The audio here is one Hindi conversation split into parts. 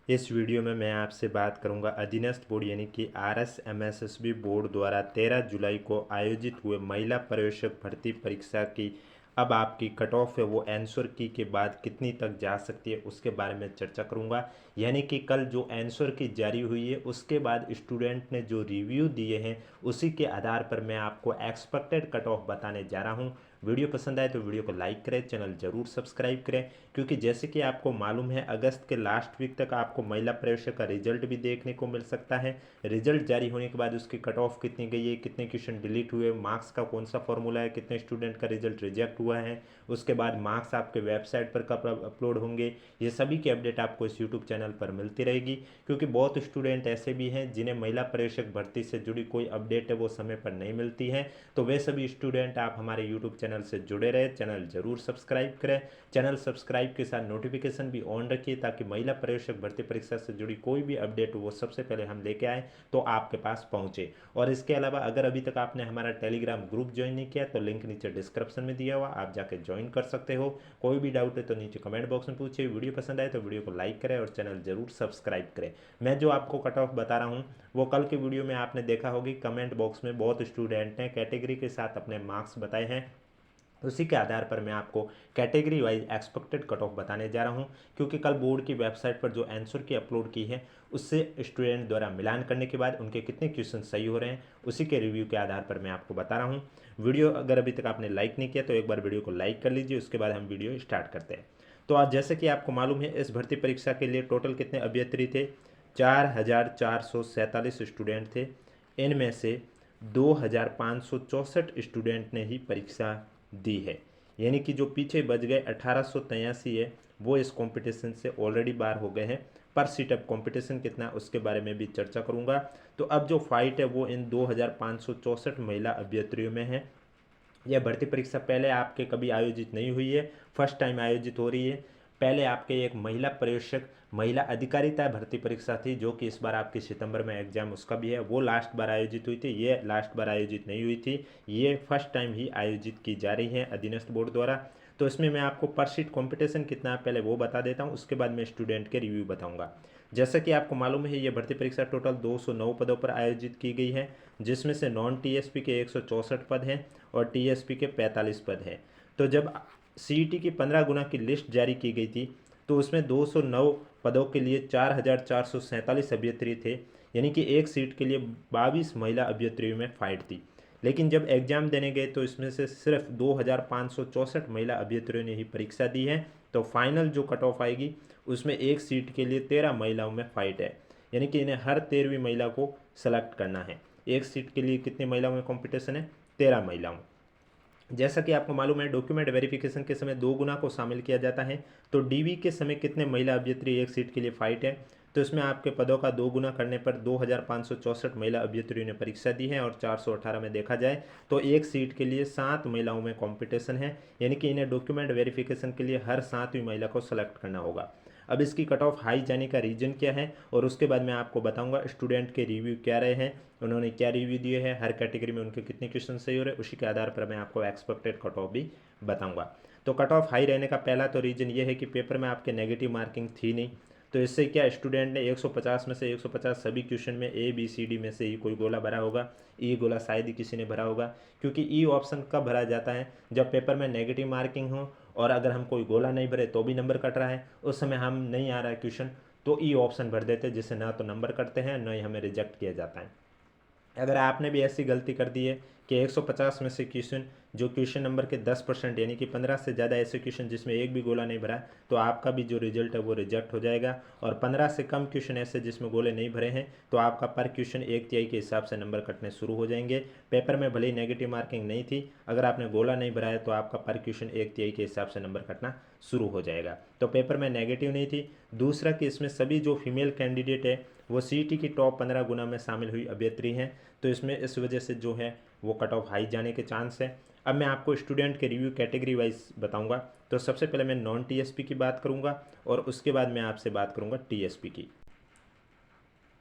इस वीडियो में मैं आपसे बात करूंगा अधीनस्थ बोर्ड यानी कि RSMSSB बोर्ड द्वारा 13 जुलाई को आयोजित हुए महिला पर्यवेक्षक भर्ती परीक्षा की अब आपकी कट ऑफ है वो आंसर की के बाद कितनी तक जा सकती है उसके बारे में चर्चा करूंगा। यानी कि कल जो आंसर की जारी हुई है उसके बाद स्टूडेंट ने जो रिव्यू दिए हैं उसी के आधार पर मैं आपको एक्सपेक्टेड कट ऑफ बताने जा रहा हूँ। वीडियो पसंद आए तो वीडियो को लाइक करें, चैनल जरूर सब्सक्राइब करें, क्योंकि जैसे कि आपको मालूम है अगस्त के लास्ट वीक तक आपको महिला प्रवेशक का रिजल्ट भी देखने को मिल सकता है। रिजल्ट जारी होने के बाद उसकी कट ऑफ कितनी गई है, कितने क्वेश्चन डिलीट हुए, मार्क्स का कौन सा फॉर्मूला है, कितने स्टूडेंट का रिजल्ट रिजेक्ट हुआ है, उसके बाद मार्क्स आपके वेबसाइट पर कब अपलोड होंगे, ये सभी की अपडेट आपको इस यूट्यूब चैनल पर मिलती रहेगी। क्योंकि बहुत स्टूडेंट ऐसे भी हैं जिन्हें महिला प्रवेशक भर्ती से जुड़ी कोई अपडेट है वो समय पर नहीं मिलती है। तो वे सभी स्टूडेंट आप हमारे यूट्यूब चैनल से जुड़े रहे, चैनल जरूर सब्सक्राइब करें। चैनल सब्सक्राइब के साथ नोटिफिकेशन भी ऑन रखिए ताकि महिला प्रवेशक भर्ती परीक्षा से जुड़ी कोई भी अपडेट हो वो सबसे पहले हम लेके आए तो आपके पास पहुंचे। और इसके अलावा अगर अभी तक आपने हमारा टेलीग्राम ग्रुप ज्वाइन नहीं किया तो लिंक नीचे डिस्क्रिप्शन में दिया हुआ, आप जाके ज्वाइन कर सकते हो। कोई भी डाउट है तो नीचे कमेंट बॉक्स में पूछिए। वीडियो पसंद आए तो वीडियो को लाइक करें और चैनल जरूर सब्सक्राइब करें। मैं जो आपको कट ऑफ बता रहा हूँ वो कल के वीडियो में आपने देखा होगी, कमेंट बॉक्स में बहुत स्टूडेंट ने कैटेगरी के साथ अपने मार्क्स बताए हैं। उसी के आधार पर मैं आपको category wise expected cut off बताने जा रहा हूं। क्योंकि कल बोर्ड की वेबसाइट पर जो आंसर की अपलोड की है उससे स्टूडेंट द्वारा मिलान करने के बाद उनके कितने क्वेश्चन सही हो रहे हैं उसी के रिव्यू के आधार पर मैं आपको बता रहा हूं। वीडियो अगर अभी तक आपने लाइक नहीं किया तो एक बार वीडियो को लाइक कर लीजिए, उसके बाद हम वीडियो स्टार्ट करते हैं। तो आज जैसे कि आपको मालूम है इस भर्ती परीक्षा के लिए टोटल कितने अभ्यर्थी थे, 4,447 स्टूडेंट थे। इनमें से 2,564 स्टूडेंट ने ही परीक्षा दी है। यानी कि जो पीछे बच गए 1883 है वो इस कंपटीशन से ऑलरेडी बाहर हो गए हैं। पर सीटअप कंपटीशन कितना उसके बारे में भी चर्चा करूंगा। तो अब जो फाइट है वो इन 2,564 महिला अभ्यर्थियों में है। यह भर्ती परीक्षा पहले आपके कभी आयोजित नहीं हुई है, फर्स्ट टाइम आयोजित हो रही है। पहले आपके एक महिला प्रवेशक महिला अधिकारिता भर्ती परीक्षा थी जो कि इस बार आपकी सितंबर में एग्जाम उसका भी है, वो लास्ट बार आयोजित हुई थी, ये लास्ट बार आयोजित नहीं हुई थी, ये फर्स्ट टाइम ही आयोजित की जा रही है अधीनस्थ बोर्ड द्वारा। तो इसमें मैं आपको पर सीट कॉम्पिटिशन कितना है पहले वो बता देता हूँ, उसके बाद मैं स्टूडेंट के रिव्यू बताऊँगा। जैसा कि आपको मालूम है ये भर्ती परीक्षा टोटल 209 पदों पर आयोजित की गई है, जिसमें से नॉन टीएसपी के 164 पद हैं और टीएसपी के 45 पद हैं। तो जब सीईटी की 15 गुना की लिस्ट जारी की गई थी तो उसमें 209 पदों के लिए 4,447 अभ्यर्थी थे। यानी कि एक सीट के लिए 22 महिला अभ्यर्थियों में फाइट थी। लेकिन जब एग्जाम देने गए तो इसमें से सिर्फ 2,564 महिला अभ्यर्थियों ने ही परीक्षा दी है। तो फाइनल जो कट ऑफ आएगी उसमें एक सीट के लिए 13 महिलाओं में फाइट है। यानी कि इन्हें हर 13वीं महिला को सेलेक्ट करना है। एक सीट के लिए कितनी महिलाओं में कंपटीशन है, 13 महिलाओं। जैसा कि आपको मालूम है डॉक्यूमेंट वेरिफिकेशन के समय 2 गुना को शामिल किया जाता है। तो डीवी के समय कितने महिला अभ्यर्थी एक सीट के लिए फाइट है, तो इसमें आपके पदों का 2 गुना करने पर 2,564 महिला अभ्यर्थियों ने परीक्षा दी है और 418 में देखा जाए तो एक सीट के लिए 7 महिलाओं में कंपटीशन है। यानी कि इन्हें डॉक्यूमेंट वेरिफिकेशन के लिए हर 7वीं महिला को सेलेक्ट करना होगा। अब इसकी कट ऑफ हाई जाने का रीज़न क्या है और उसके बाद मैं आपको बताऊंगा स्टूडेंट के रिव्यू क्या रहे हैं, उन्होंने क्या रिव्यू दिए हैं, हर कैटेगरी में उनके कितने क्वेश्चन सही हो रहे हैं, उसी के आधार पर मैं आपको एक्सपेक्टेड कट ऑफ भी बताऊंगा। तो कट ऑफ हाई रहने का पहला तो रीज़न ये है कि पेपर में आपके नेगेटिव मार्किंग थी नहीं। तो इससे क्या स्टूडेंट ने 150 में से 150 सभी क्वेश्चन में ए बी सी डी में से ही कोई गोला भरा होगा, ई गोला शायद ही किसी ने भरा होगा। क्योंकि ई ऑप्शन कब भरा जाता है, जब पेपर में नेगेटिव मार्किंग हो और अगर हम कोई गोला नहीं भरे तो भी नंबर कट रहा है, उस समय हम नहीं आ रहा है क्वेश्चन तो ई ऑप्शन भर देते हैं, जिससे ना तो नंबर कटते हैं ना ही हमें रिजेक्ट किया जाता है। अगर आपने भी ऐसी गलती कर दी है कि 150 में से क्वेश्चन जो क्वेश्चन नंबर के 10% यानी कि 15 से ज़्यादा ऐसे क्वेश्चन जिसमें एक भी गोला नहीं भरा तो आपका भी जो रिजल्ट है वो रिजेक्ट हो जाएगा। और 15 से कम क्वेश्चन ऐसे जिसमें गोले नहीं भरे हैं तो आपका पर क्वेश्चन 1/3 के हिसाब से नंबर कटने शुरू हो जाएंगे। पेपर में भले ही नेगेटिव मार्किंग नहीं थी, अगर आपने गोला नहीं भरा है तो आपका पर क्वेश्चन 1/3 के हिसाब से नंबर कटना शुरू हो जाएगा। तो पेपर में नेगेटिव नहीं थी। दूसरा कि इसमें सभी जो फीमेल कैंडिडेट है वो सीईटी की टॉप 15 गुना में शामिल हुई अभ्यर्थी हैं। तो इसमें इस वजह से जो है वो कट ऑफ हाई जाने के चांस है। अब मैं आपको स्टूडेंट के रिव्यू कैटेगरी वाइज बताऊंगा। तो सबसे पहले मैं नॉन टीएसपी की बात करूंगा और उसके बाद मैं आपसे बात करूंगा टीएसपी की।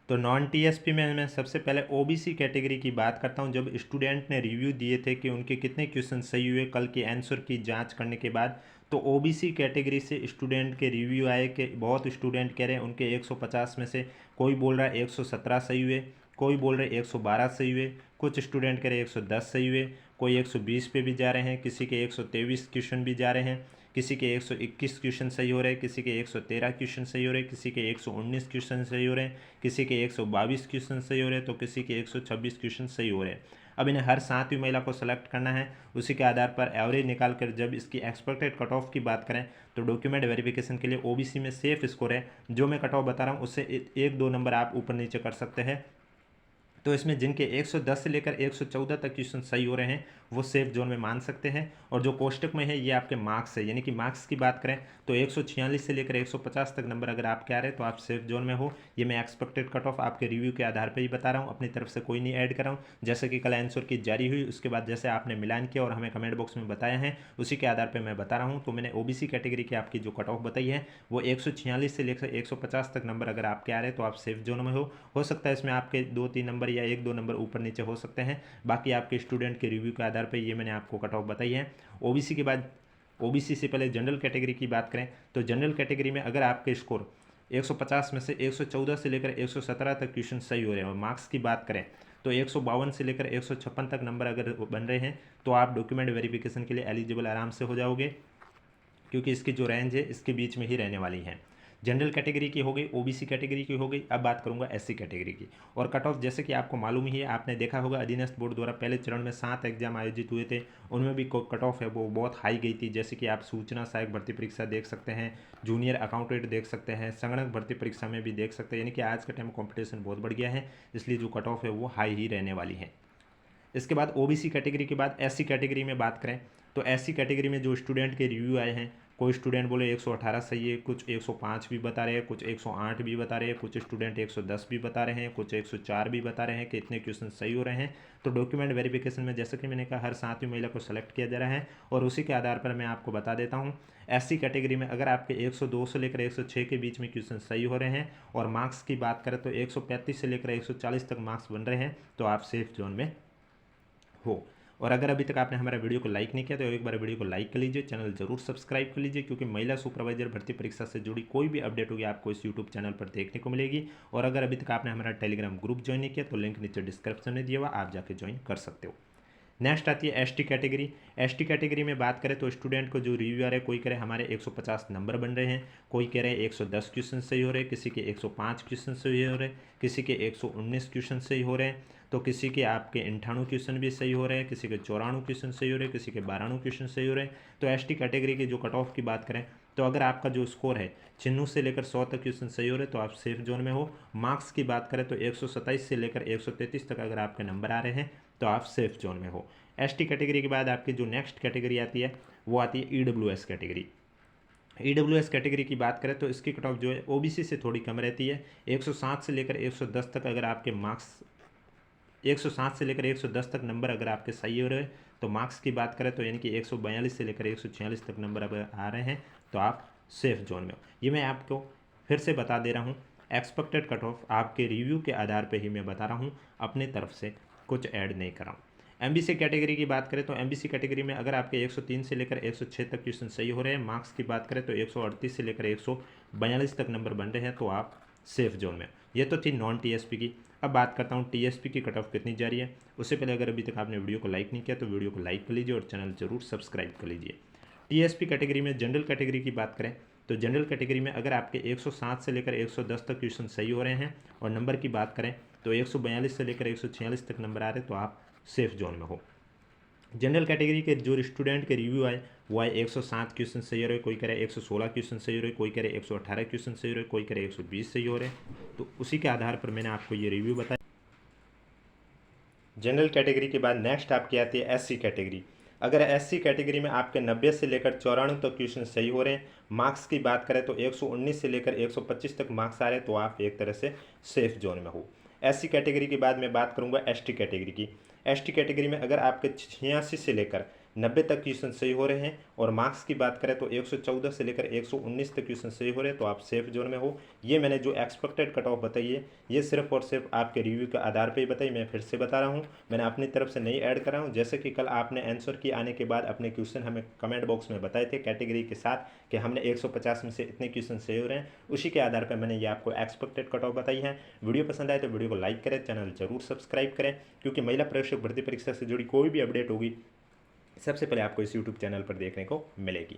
तो नॉन टीएसपी में मैं सबसे पहले ओबीसी कैटेगरी की बात करता हूं। जब स्टूडेंट ने रिव्यू दिए थे कि उनके कितने क्वेश्चन सही हुए कल के आंसर की जांच करने के बाद, तो ओबीसी कैटेगरी से स्टूडेंट के रिव्यू आए कि बहुत स्टूडेंट कह रहे हैं उनके 150 में से कोई बोल रहा है 117 सही हुए, कोई बोल रहे 112 सही हुए, कुछ स्टूडेंट कह रहे 110 सही हुए, कोई 120 पे भी जा रहे हैं, किसी के 123 क्वेश्चन भी जा रहे हैं, किसी के 121 क्वेश्चन सही हो रहे हैं, किसी के 113 क्वेश्चन सही हो रहे हैं, किसी के 119 क्वेश्चन सही हो रहे हैं, किसी के 122 क्वेश्चन सही हो रहे हैं, तो किसी के 126 क्वेश्चन सही हो रहे हैं। अब इन्हें हर 7वीं महिला को सेलेक्ट करना है। उसी के आधार पर एवरेज निकाल कर जब इसकी एक्सपेक्टेड कट ऑफ की बात करें तो डॉक्यूमेंट वेरिफिकेशन के लिए ओबीसी में सेफ स्कोर है, जो मैं कट ऑफ बता रहा हूँ उससे 1-2 नंबर आप ऊपर नीचे कर सकते हैं। तो इसमें जिनके 110 से लेकर 114 तक क्वेश्चन सही हो रहे हैं वो सेफ जोन में मान सकते हैं। और जो कोष्टक में है ये आपके मार्क्स है, यानी कि मार्क्स की बात करें तो 146 से लेकर 150 तक नंबर अगर आप क्या रहे तो आप सेफ जोन में हो। ये मैं एक्सपेक्टेड कट ऑफ आपके रिव्यू के आधार पर ही बता रहा हूँ, अपनी तरफ से कोई नहीं ऐड कर रहा हूँ। जैसे कि कल आंसर की जारी हुई उसके बाद जैसे आपने मिलान किया और हमें कमेंट बॉक्स में बताया है उसी के आधार पर मैं बता रहा हूँ। तो मैंने ओबीसी कैटेगरी की आपकी जो कट ऑफ बताई है वो 146 से लेकर 150 तक नंबर अगर आप क्या रहे तो आप सेफ जोन में हो सकता है इसमें आपके 2-3 नंबर या 1-2 नंबर ऊपर नीचे हो सकते हैं। बाकी आपके स्टूडेंट के रिव्यू के आधार पर ये मैंने आपको कट ऑफ बताई है। ओबीसी के बाद ओबीसी से पहले जनरल कैटेगरी की बात करें तो जनरल कैटेगरी में अगर आपके स्कोर 150 में से 114 से लेकर 117 तक क्वेश्चन सही हो रहे हैं और मार्क्स की बात करें तो 152 से लेकर 156 तक नंबर अगर बन रहे हैं तो आप डॉक्यूमेंट वेरिफिकेशन के लिए एलिजिबल आराम से हो जाओगे, क्योंकि इसकी जो रेंज है इसके बीच में ही रहने वाली है। जनरल कैटेगरी की हो गई, ओबीसी कैटेगरी की हो गई। अब बात करूंगा एससी कैटेगरी की। और कट ऑफ जैसे कि आपको मालूम ही है, आपने देखा होगा अधीनस्थ बोर्ड द्वारा पहले चरण में 7 एग्जाम आयोजित हुए थे, उनमें भी कट ऑफ है वो बहुत हाई गई थी। जैसे कि आप सूचना सहायक भर्ती परीक्षा देख सकते हैं, जूनियर अकाउंटेंट देख सकते हैं, संगणक भर्ती परीक्षा में भी देख सकते हैं। यानी कि आज के टाइम कॉम्पिटिशन बहुत बढ़ गया है, इसलिए जो कट ऑफ है वो हाई ही रहने वाली है। इसके बाद ओबीसी कैटेगरी के बाद एससी कैटेगरी में बात करें तो एससी कैटेगरी में जो स्टूडेंट के रिव्यू आए हैं, कोई स्टूडेंट बोले 118 सही है, कुछ 105 भी बता रहे हैं, कुछ 108 भी बता रहे हैं, कुछ स्टूडेंट 110 भी बता रहे हैं, कुछ 104 भी बता रहे हैं कि इतने क्वेश्चन सही हो रहे हैं। तो डॉक्यूमेंट वेरिफिकेशन में जैसे कि मैंने कहा हर 7वीं महिला को सेलेक्ट किया जा रहा है और उसी के आधार पर मैं आपको बता देता हूँ। एससी कैटेगरी में अगर आपके 102 से लेकर 106 के बीच में क्वेश्चन सही हो रहे हैं और मार्क्स की बात करें तो 135 से लेकर 140 तक मार्क्स बन रहे हैं तो आप सेफ जोन में हो। और अगर अभी तक आपने हमारा वीडियो को लाइक नहीं किया तो एक बार वीडियो को लाइक कर लीजिए, चैनल जरूर सब्सक्राइब कर लीजिए, क्योंकि महिला सुपरवाइजर भर्ती परीक्षा से जुड़ी कोई भी अपडेट होगी आपको इस यूट्यूब चैनल पर देखने को मिलेगी। और अगर अभी तक आपने हमारा टेलीग्राम ग्रुप ज्वाइन नहीं किया तो लिंक नीचे डिस्क्रिप्शन में दिया हुआ, आप जाके ज्वाइन कर सकते हो। नेक्स्ट आती है एसटी कैटेगरी। एसटी कैटेगरी में बात करें तो स्टूडेंट को जो रिव्यू आ रहे हैं, कोई कह रहे हमारे 150 नंबर बन रहे हैं, कोई कह रहे हैं 110 क्वेश्चन सही हो रहे हैं, किसी के 105 क्वेश्चन सही हो रहे हैं, किसी के 119 क्वेश्चन सही हो रहे हैं, तो किसी के आपके 98 क्वेश्चन भी सही हो रहे हैं, किसी के 94 क्वेश्चन सही हो रहे हैं, किसी के 92 क्वेश्चन सही हो रहे हैं। तो एसटी कैटेगरी की जो कट ऑफ की बात करें तो अगर आपका जो स्कोर है 96 से लेकर 100 तक क्वेश्चन सही हो रहे हैं तो आप सेफ जोन में हो। मार्क्स की बात करें तो 127 से लेकर 133 तक अगर आपके नंबर आ रहे हैं तो आप सेफ जोन में हो। एसटी कैटेगरी के बाद आपकी जो नेक्स्ट कैटेगरी आती है वो आती है ईडब्ल्यूएस कैटेगरी। ईडब्ल्यूएस कैटेगरी की बात करें तो इसकी कट ऑफ जो है ओबीसी से थोड़ी कम रहती है। 107 से लेकर 110 तक अगर आपके मार्क्स 107 से लेकर 110 तक नंबर अगर आपके सही हो रहे हैं तो मार्क्स की बात करें तो यानी कि 142 से लेकर 146 तक नंबर अगर आ रहे हैं तो आप सेफ जोन में हो। ये मैं आपको फिर से बता दे रहा हूँ, एक्सपेक्टेड कट ऑफ आपके रिव्यू के आधार पर ही मैं बता रहा हूँ, अपने तरफ से कुछ ऐड नहीं कर रहा हूँ। एमबीसी कैटेगरी की बात करें तो एमबीसी कैटेगरी में अगर आपके 103 से लेकर 106 तक क्वेश्चन सही हो रहे हैं, मार्क्स की बात करें तो 138 से लेकर 142 तक नंबर बन रहे हैं तो आप सेफ जोन में। ये तो थी नॉन टीएसपी की। अब बात करता हूँ टीएसपी की कट ऑफ कितनी जा रही है। उससे पहले अगर अभी तक आपने वीडियो को लाइक नहीं किया तो वीडियो को लाइक कर लीजिए और चैनल जरूर सब्सक्राइब कर लीजिए। टीएसपी कैटेगरी में जनरल कैटेगरी की बात करें तो जनरल कैटेगरी में अगर आपके 107 से लेकर 110 तक क्वेश्चन सही हो रहे हैं और नंबर की बात करें तो 142 से लेकर 146 तक नंबर आ रहे हैं तो आप सेफ जोन में हो। जनरल कैटेगरी के जो स्टूडेंट के रिव्यू आए वो आए 107 क्वेश्चन सही हो रहे, कोई कह रहे 116 क्वेश्चन सही हो रहे, कोई कह रहे 118 क्वेश्चन सही हो रहे, कोई कह रहे 120 सही हो रहे। तो उसी के आधार पर मैंने आपको ये रिव्यू बताया। जनरल कैटेगरी के बाद नेक्स्ट आपकी आती है एससी कैटेगरी। अगर एससी कैटेगरी में आपके 90 से लेकर 94 तक क्वेश्चन सही हो रहे हैं, मार्क्स की बात करें तो 119 से लेकर 125 तक मार्क्स आ रहे हैं तो आप एक तरह से सेफ जोन में हो। एससी कैटेगरी के बाद मैं बात करूंगा एसटी कैटेगरी की। एसटी कैटेगरी में अगर आपके 86 से लेकर 90 तक क्वेश्चन सही हो रहे हैं और मार्क्स की बात करें तो 114 से लेकर 119 तक क्वेश्चन सही हो रहे हैं, तो आप सेफ जोन में हो। ये मैंने जो एक्सपेक्टेड कट ऑफ बताई है ये सिर्फ और सिर्फ आपके रिव्यू के आधार पर ही बताई, मैं फिर से बता रहा हूँ, मैंने अपनी तरफ से नहीं ऐड कर रहा हूँ। जैसे कि कल आपने आंसर की आने के बाद अपने क्वेश्चन हमें कमेंट बॉक्स में बताए थे कैटेगरी के साथ कि हमने 150 में से इतने क्वेश्चन सही हो रहे हैं, उसी के आधार पर मैंने ये आपको एक्सपेक्टेड कट ऑफ बताई है। वीडियो पसंद आए तो वीडियो को लाइक करें, चैनल जरूर सब्सक्राइब करें, क्योंकि महिला प्रवेशक भर्ती परीक्षा से जुड़ी कोई भी अपडेट होगी सबसे पहले आपको इस यूट्यूब चैनल पर देखने को मिलेगी।